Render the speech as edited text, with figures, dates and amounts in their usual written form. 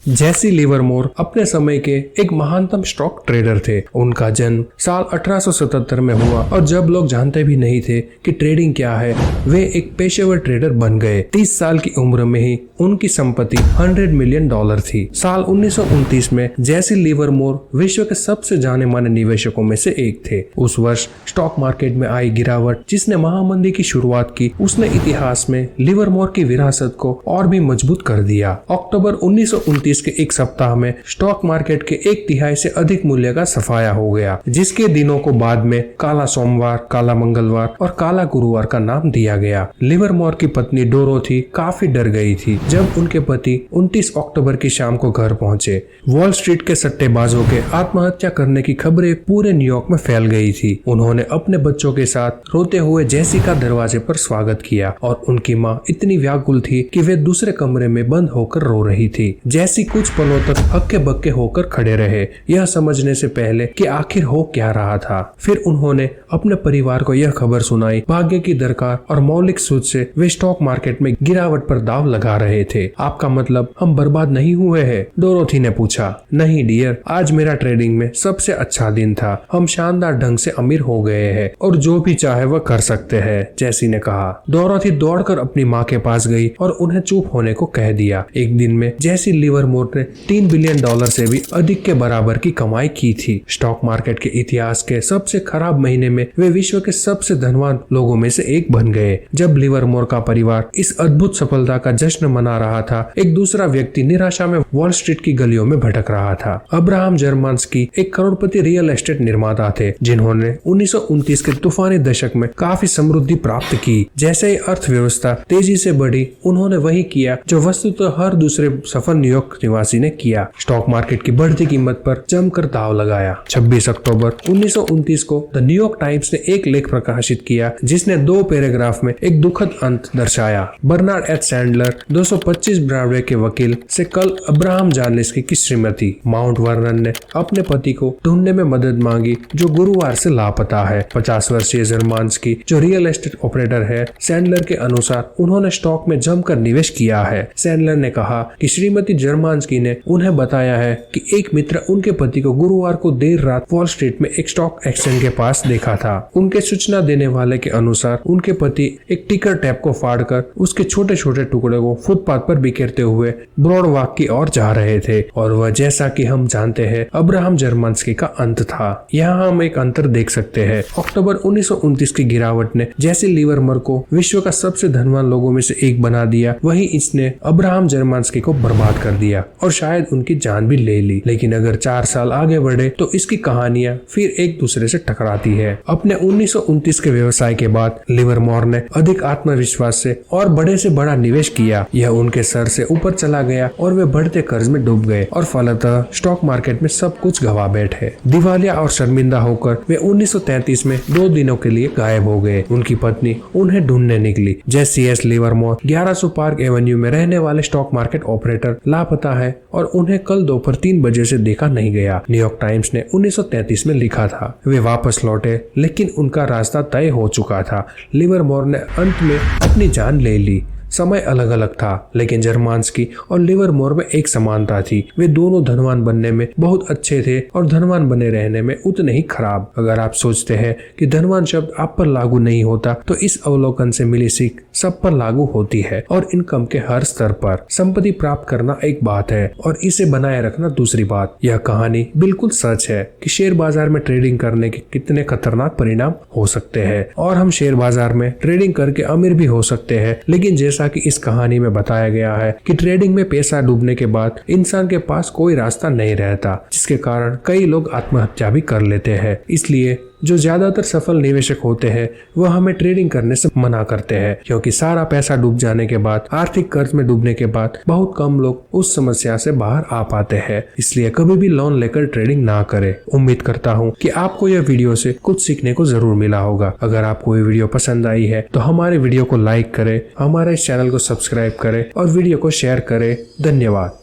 Jesse Livermore अपने समय के एक महानतम स्टॉक ट्रेडर थे। उनका जन्म साल 1877 में हुआ और जब लोग जानते भी नहीं थे कि ट्रेडिंग क्या है, वे एक पेशेवर ट्रेडर बन गए। 30 साल की उम्र में ही उनकी संपत्ति $100 मिलियन थी। साल 1929 में जेसी लिवरमोर विश्व के सबसे जाने माने निवेशकों में से एक थे। उस वर्ष स्टॉक मार्केट में आई गिरावट जिसने महामंदी की शुरुआत की, उसने इतिहास में लिवरमोर की विरासत को और भी मजबूत कर दिया। अक्टूबर 1929 के एक सप्ताह में स्टॉक मार्केट के 1/3 से अधिक मूल्य का सफाया हो गया, जिसके दिनों को बाद में काला सोमवार, काला मंगलवार और काला गुरुवार का नाम दिया गया। लिवरमोर की पत्नी डोरोथी काफी डर गई थी जब उनके पति 29 अक्टूबर की शाम को घर पहुंचे। वॉल स्ट्रीट के सट्टेबाजों के आत्महत्या करने की खबरें पूरे न्यूयॉर्क में फैल गई थी। उन्होंने अपने बच्चों के साथ रोते हुए जेसी का दरवाजे पर स्वागत किया और उनकी माँ इतनी व्याकुल थी कि वे दूसरे कमरे में बंद होकर रो रही थी। जेसी कुछ पलों तक हक्के बक्के होकर खड़े रहे, यह समझने से पहले कि आखिर हो क्या रहा था। फिर उन्होंने अपने परिवार को यह खबर सुनाई। भाग्य की दरकार और मौलिक सूझ से वे स्टॉक मार्केट में गिरावट पर दाव लगा रहे थे। आपका मतलब हम बर्बाद नहीं हुए हैं? डोरोथी ने पूछा। नहीं डियर, आज मेरा ट्रेडिंग में सबसे अच्छा दिन था। हम शानदार ढंग से अमीर हो गए हैं और जो भी चाहे वह कर सकते हैं, जेसी ने कहा। डोरोथी दौड़कर अपनी माँ के पास गई और उन्हें चुप होने को कह दिया। एक दिन में जेसी लिवरमोर ने $3 बिलियन से भी अधिक के बराबर की कमाई की थी। स्टॉक मार्केट के इतिहास के सबसे खराब महीने में वे विश्व के सबसे धनवान लोगों में से एक बन गए। जब लिवरमोर का परिवार इस अद्भुत सफलता का जश्न मना रहा था, एक दूसरा व्यक्ति निराशा में वॉल स्ट्रीट की गलियों में भटक रहा था। अब्राहम जर्मांस्की एक करोड़पति रियल एस्टेट निर्माता थे, जिन्होंने 1929 के तूफानी दशक में काफी समृद्धि प्राप्त की। जैसे ही अर्थव्यवस्था तेजी से बढ़ी, उन्होंने वही किया जो वस्तुतः हर दूसरे सफल न्यूयॉर्क निवासी ने किया। स्टॉक मार्केट की बढ़ती कीमत पर जमकर दाव लगाया। 26 अक्टूबर 1929 को द न्यूयॉर्क टाइम्स ने एक लेख प्रकाशित किया जिसने 2 पैराग्राफ में एक दुखद अंत दर्शाया। बर्नार्ड एच सैंडलर 225 ब्रॉडवे के वकील से कल अब्राहम जार्लिस्की की श्रीमती माउंट वर्नन ने अपने पति को ढूंढने में मदद मांगी, जो गुरुवार से लापता है। 50 वर्षीय जर्मांस्की जो रियल एस्टेट ऑपरेटर है, सैंडलर के अनुसार उन्होंने स्टॉक में जमकर निवेश किया है। सैंडलर ने कहा कि श्रीमती जर्मांस्की ने उन्हें बताया है कि एक मित्र उनके पति को गुरुवार को देर रात वॉल स्ट्रीट में एक स्टॉक एक्सचेंज के पास देखा था। उनके सूचना देने वाले के अनुसार उनके पति एक टिकर टैप को फाड़कर उसके छोटे छोटे टुकड़े को फुटपाथ पर बिखेरते हुए ब्रॉड वॉक की ओर जा रहे थे, और वह जैसा कि हम जानते हैं अब्राहम जर्मांस्की का अंत था। यहाँ हम एक अंतर देख सकते हैं। अक्टूबर 1929 की गिरावट ने जेसी लिवरमोर को विश्व का सबसे धनवान लोगों में से एक बना दिया, वहीं इसने अब्राहम जर्मांस्की को बर्बाद कर दिया और शायद उनकी जान भी ले ली। लेकिन अगर 4 साल आगे बढ़े तो इसकी कहानियां फिर एक दूसरे से टकराती है। अपने 1929 के व्यवसाय के बाद लिवरमोर ने अधिक आत्मविश्वास से और बड़े से बड़ा निवेश किया। यह उनके सर से ऊपर चला गया और वे बढ़ते कर्ज में डूब गए और फलतः स्टॉक मार्केट में सब कुछ गवा बैठे। दिवालिया और शर्मिंदा होकर वे 1933 में 2 दिनों के लिए गायब हो गए। उनकी पत्नी उन्हें ढूंढने निकली। जेसी एस लिवरमोर 1100 पार्क एवेन्यू में रहने वाले स्टॉक मार्केट ऑपरेटर लापता है और उन्हें कल दोपहर 3 बजे से देखा नहीं गया। न्यूयॉर्क टाइम्स ने 1933 में लिखा था। वे वापस लौटे लेकिन उनका रास्ता तय हो चुका था। लिवरमोर ने अंत में अपनी जान ले ली। समय अलग अलग था, लेकिन जर्मांस्की और लिवरमोर में एक समानता थी। वे दोनों धनवान बनने में बहुत अच्छे थे और धनवान बने रहने में उतने ही खराब। अगर आप सोचते हैं कि धनवान शब्द आप पर लागू नहीं होता, तो इस अवलोकन से मिली सीख सब पर लागू होती है और इनकम के हर स्तर पर। संपत्ति प्राप्त करना एक बात है और इसे बनाए रखना दूसरी बात। यह कहानी बिल्कुल सच है कि शेयर बाजार में ट्रेडिंग करने के कितने खतरनाक परिणाम हो सकते हैं, और हम शेयर बाजार में ट्रेडिंग करके अमीर भी हो सकते हैं। लेकिन जैसा कि इस कहानी में बताया गया है कि ट्रेडिंग में पैसा डूबने के बाद इंसान के पास कोई रास्ता नहीं रहता, जिसके कारण कई लोग आत्महत्या भी कर लेते हैं। इसलिए जो ज्यादातर सफल निवेशक होते हैं वह हमें ट्रेडिंग करने से मना करते हैं, क्योंकि सारा पैसा डूब जाने के बाद, आर्थिक कर्ज में डूबने के बाद बहुत कम लोग उस समस्या से बाहर आ पाते हैं। इसलिए कभी भी लोन लेकर ट्रेडिंग ना करें। उम्मीद करता हूँ कि आपको यह वीडियो से कुछ सीखने को जरूर मिला होगा। अगर आपको ये वीडियो पसंद आई है तो हमारे वीडियो को लाइक करें, हमारे चैनल को सब्सक्राइब करें और वीडियो को शेयर करें। धन्यवाद।